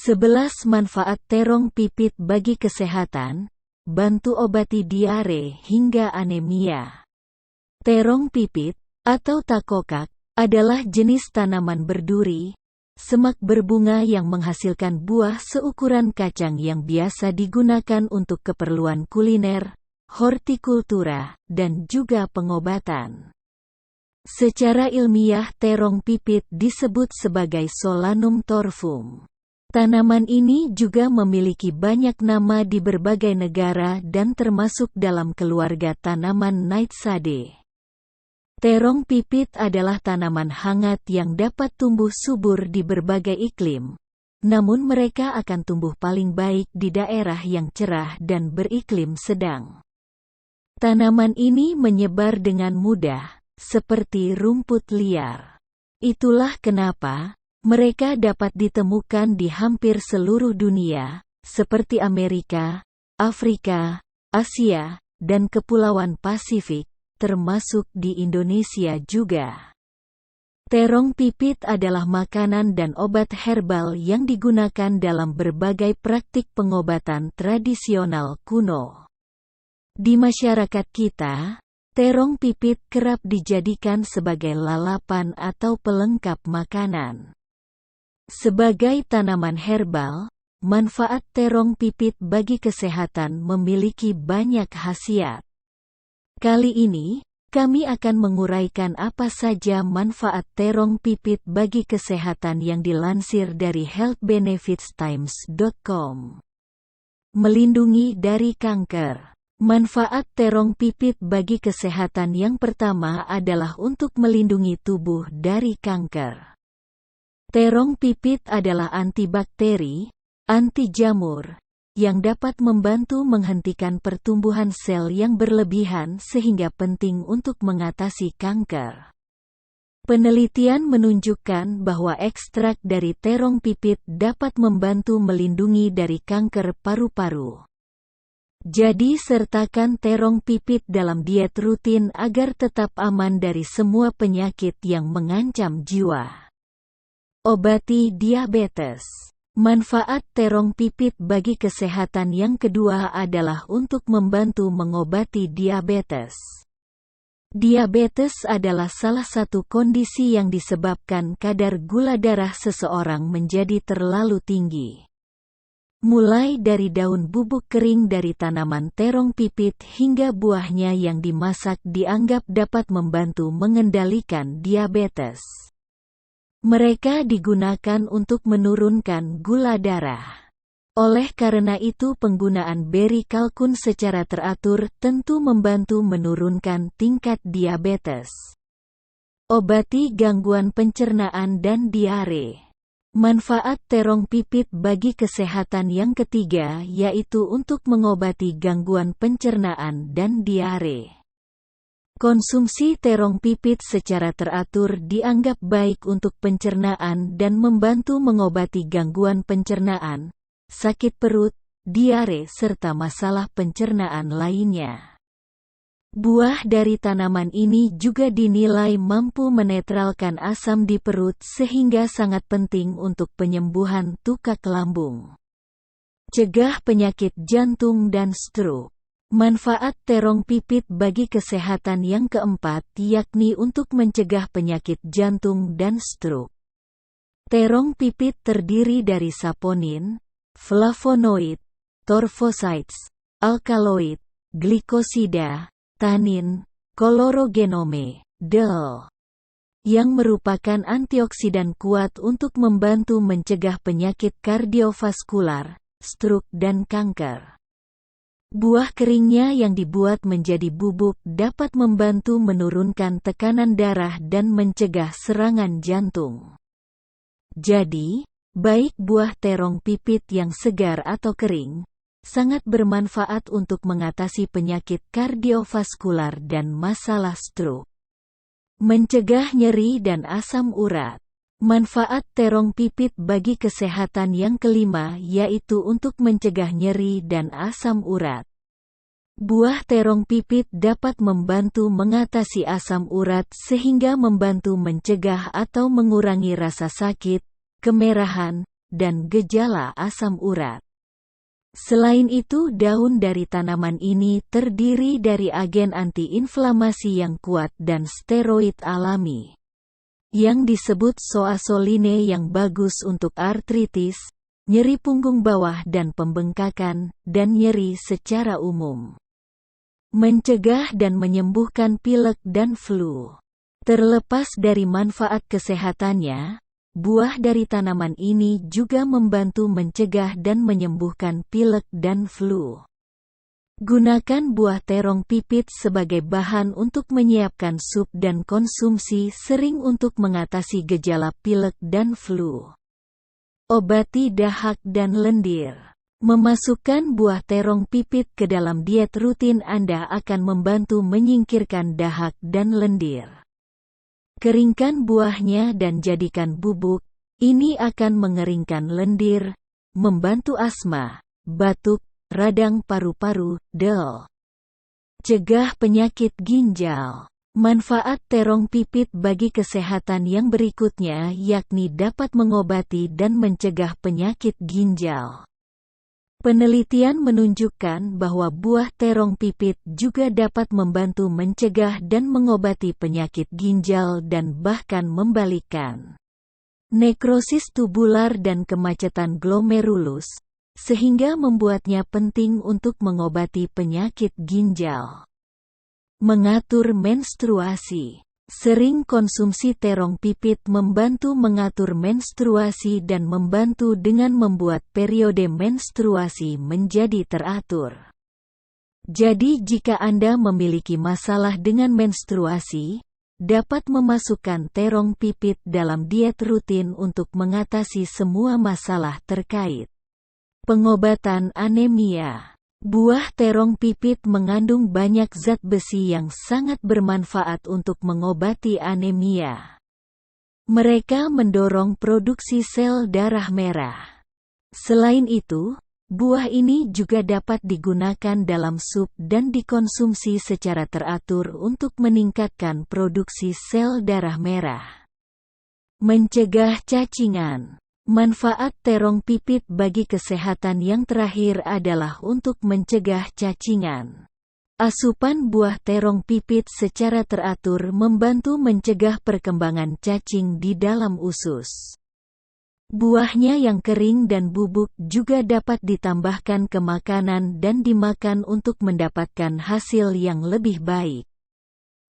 11 manfaat terong pipit bagi kesehatan, bantu obati diare hingga anemia. Terong pipit, atau takokak, adalah jenis tanaman berduri, semak berbunga yang menghasilkan buah seukuran kacang yang biasa digunakan untuk keperluan kuliner, hortikultura, dan juga pengobatan. Secara ilmiah terong pipit disebut sebagai Solanum torfum. Tanaman ini juga memiliki banyak nama di berbagai negara dan termasuk dalam keluarga tanaman Nightshade. Terong pipit adalah tanaman hangat yang dapat tumbuh subur di berbagai iklim, namun mereka akan tumbuh paling baik di daerah yang cerah dan beriklim sedang. Tanaman ini menyebar dengan mudah, seperti rumput liar. Itulah kenapa mereka dapat ditemukan di hampir seluruh dunia, seperti Amerika, Afrika, Asia, dan Kepulauan Pasifik, termasuk di Indonesia juga. Terong pipit adalah makanan dan obat herbal yang digunakan dalam berbagai praktik pengobatan tradisional kuno. Di masyarakat kita, terong pipit kerap dijadikan sebagai lalapan atau pelengkap makanan. Sebagai tanaman herbal, manfaat terong pipit bagi kesehatan memiliki banyak khasiat. Kali ini, kami akan menguraikan apa saja manfaat terong pipit bagi kesehatan yang dilansir dari healthbenefitstimes.com. Melindungi dari kanker. Manfaat terong pipit bagi kesehatan yang pertama adalah untuk melindungi tubuh dari kanker. Terong pipit adalah antibakteri, anti jamur, yang dapat membantu menghentikan pertumbuhan sel yang berlebihan sehingga penting untuk mengatasi kanker. Penelitian menunjukkan bahwa ekstrak dari terong pipit dapat membantu melindungi dari kanker paru-paru. Jadi sertakan terong pipit dalam diet rutin agar tetap aman dari semua penyakit yang mengancam jiwa. Obati diabetes. Manfaat terong pipit bagi kesehatan yang kedua adalah untuk membantu mengobati diabetes. Diabetes adalah salah satu kondisi yang disebabkan kadar gula darah seseorang menjadi terlalu tinggi. Mulai dari daun bubuk kering dari tanaman terong pipit hingga buahnya yang dimasak dianggap dapat membantu mengendalikan diabetes. Mereka digunakan untuk menurunkan gula darah. Oleh karena itu penggunaan beri kalkun secara teratur tentu membantu menurunkan tingkat diabetes. Obati gangguan pencernaan dan diare. Manfaat terong pipit bagi kesehatan yang ketiga yaitu untuk mengobati gangguan pencernaan dan diare. Konsumsi terong pipit secara teratur dianggap baik untuk pencernaan dan membantu mengobati gangguan pencernaan, sakit perut, diare serta masalah pencernaan lainnya. Buah dari tanaman ini juga dinilai mampu menetralkan asam di perut sehingga sangat penting untuk penyembuhan tukak lambung. Cegah penyakit jantung dan stroke. Manfaat terong pipit bagi kesehatan yang keempat yakni untuk mencegah penyakit jantung dan stroke. Terong pipit terdiri dari saponin, flavonoid, torfosides, alkaloid, glikosida, tanin, kolorogenome, DEL, yang merupakan antioksidan kuat untuk membantu mencegah penyakit kardiovaskular, stroke dan kanker. Buah keringnya yang dibuat menjadi bubuk dapat membantu menurunkan tekanan darah dan mencegah serangan jantung. Jadi, baik buah terong pipit yang segar atau kering, sangat bermanfaat untuk mengatasi penyakit kardiovaskular dan masalah stroke. Mencegah nyeri dan asam urat. Manfaat terong pipit bagi kesehatan yang kelima yaitu untuk mencegah nyeri dan asam urat. Buah terong pipit dapat membantu mengatasi asam urat sehingga membantu mencegah atau mengurangi rasa sakit, kemerahan, dan gejala asam urat. Selain itu, daun dari tanaman ini terdiri dari agen antiinflamasi yang kuat dan steroid alami, yang disebut soasoline yang bagus untuk artritis, nyeri punggung bawah dan pembengkakan, dan nyeri secara umum. Mencegah dan menyembuhkan pilek dan flu. Terlepas dari manfaat kesehatannya, buah dari tanaman ini juga membantu mencegah dan menyembuhkan pilek dan flu. Gunakan buah terong pipit sebagai bahan untuk menyiapkan sup dan konsumsi sering untuk mengatasi gejala pilek dan flu. Obati dahak dan lendir. Memasukkan buah terong pipit ke dalam diet rutin Anda akan membantu menyingkirkan dahak dan lendir. Keringkan buahnya dan jadikan bubuk, ini akan mengeringkan lendir, membantu asma, batuk, radang paru-paru, DEL. Cegah penyakit ginjal. Manfaat terong pipit bagi kesehatan yang berikutnya yakni dapat mengobati dan mencegah penyakit ginjal. Penelitian menunjukkan bahwa buah terong pipit juga dapat membantu mencegah dan mengobati penyakit ginjal dan bahkan membalikkan nekrosis tubular dan kemacetan glomerulus, sehingga membuatnya penting untuk mengobati penyakit ginjal. Mengatur menstruasi. Sering konsumsi terong pipit membantu mengatur menstruasi dan membantu dengan membuat periode menstruasi menjadi teratur. Jadi jika Anda memiliki masalah dengan menstruasi, dapat memasukkan terong pipit dalam diet rutin untuk mengatasi semua masalah terkait pengobatan anemia. Buah terong pipit mengandung banyak zat besi yang sangat bermanfaat untuk mengobati anemia. Mereka mendorong produksi sel darah merah. Selain itu, buah ini juga dapat digunakan dalam sup dan dikonsumsi secara teratur untuk meningkatkan produksi sel darah merah. Mencegah cacingan. Manfaat terong pipit bagi kesehatan yang terakhir adalah untuk mencegah cacingan. Asupan buah terong pipit secara teratur membantu mencegah perkembangan cacing di dalam usus. Buahnya yang kering dan bubuk juga dapat ditambahkan ke makanan dan dimakan untuk mendapatkan hasil yang lebih baik.